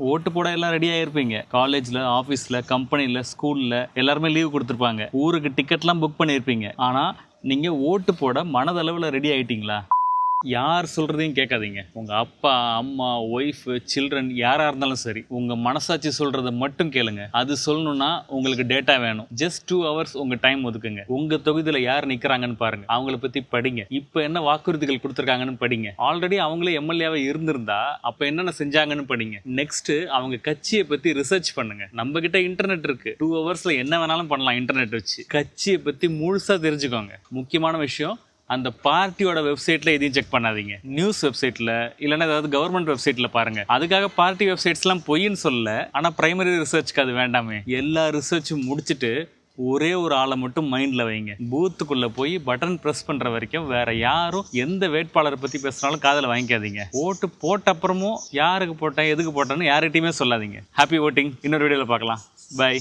ஓட்டு போட எல்லாம் ரெடி ஆயிருப்பீங்க. காலேஜ்ல, ஆஃபீஸ்ல, கம்பெனில, ஸ்கூல்ல எல்லாருமே லீவ் கொடுத்துருப்பாங்க. ஊருக்கு டிக்கெட்லாம் புக் பண்ணியிருப்பீங்க. ஆனால் நீங்கள் ஓட்டு போட மனதளவில் ரெடி ஆகிட்டீங்களா? யார் சொல்கிறதையும் கேட்காதீங்க. உங்கள் அப்பா, அம்மா, ஒய்ஃபு, சில்ட்ரன் யாராக இருந்தாலும் சரி, உங்கள் மனசாட்சி சொல்கிறத மட்டும் கேளுங்க. அது சொல்லணும்னா உங்களுக்கு டேட்டா வேணும். ஜஸ்ட் 2 hours உங்கள் டைம் ஒதுக்குங்க. உங்கள் தொகுதியில் யார் நிற்கிறாங்கன்னு பாருங்க. அவங்கள பற்றி படிங்க. இப்போ என்ன வாக்குறுதிகள் கொடுத்துருக்காங்கன்னு படிங்க. ஆல்ரெடி அவங்களே எம்எல்ஏவாக இருந்திருந்தா அப்போ என்னென்ன செஞ்சாங்கன்னு படிங்க. நெக்ஸ்ட் அவங்க கட்சியை பற்றி ரிசர்ச் பண்ணுங்க. நம்ம கிட்ட இன்டர்நெட் இருக்கு. 2 hours என்ன வேணாலும் பண்ணலாம் இன்டர்நெட் வச்சு. கட்சியை பற்றி முழுசாக தெரிஞ்சுக்கோங்க. முக்கியமான விஷயம், அந்த பார்ட்டியோட வெப்சைட்டில் எதையும் செக் பண்ணாதீங்க. நியூஸ் வெப்சைட்டில் இல்லைன்னா ஏதாவது கவர்மெண்ட் வெப்சைட்டில் பாருங்கள். அதுக்காக பார்ட்டி வெப்சைட்ஸ்லாம் பொய்ன்னு சொல்லல. ஆனால் பிரைமரி ரிசர்ச்சுக்கு அது வேண்டாமே. எல்லா ரிசர்ச்சும் முடிச்சுட்டு ஒரே ஒரு ஆளை மட்டும் மைண்டில் வைங்க. பூத்துக்குள்ளே போய் பட்டன் ப்ரெஸ் பண்ணுற வரைக்கும் வேற யாரும் எந்த வேட்பாளரை பற்றி பேசுனாலும் காதில் வாங்கிக்காதீங்க. ஓட்டு போட்ட அப்புறமும் யாருக்கு போட்டேன், எதுக்கு போட்டேன்னு யார்கிட்டையுமே சொல்லாதீங்க. Happy voting. இன்னொரு வீடியோவில் பார்க்கலாம். பை.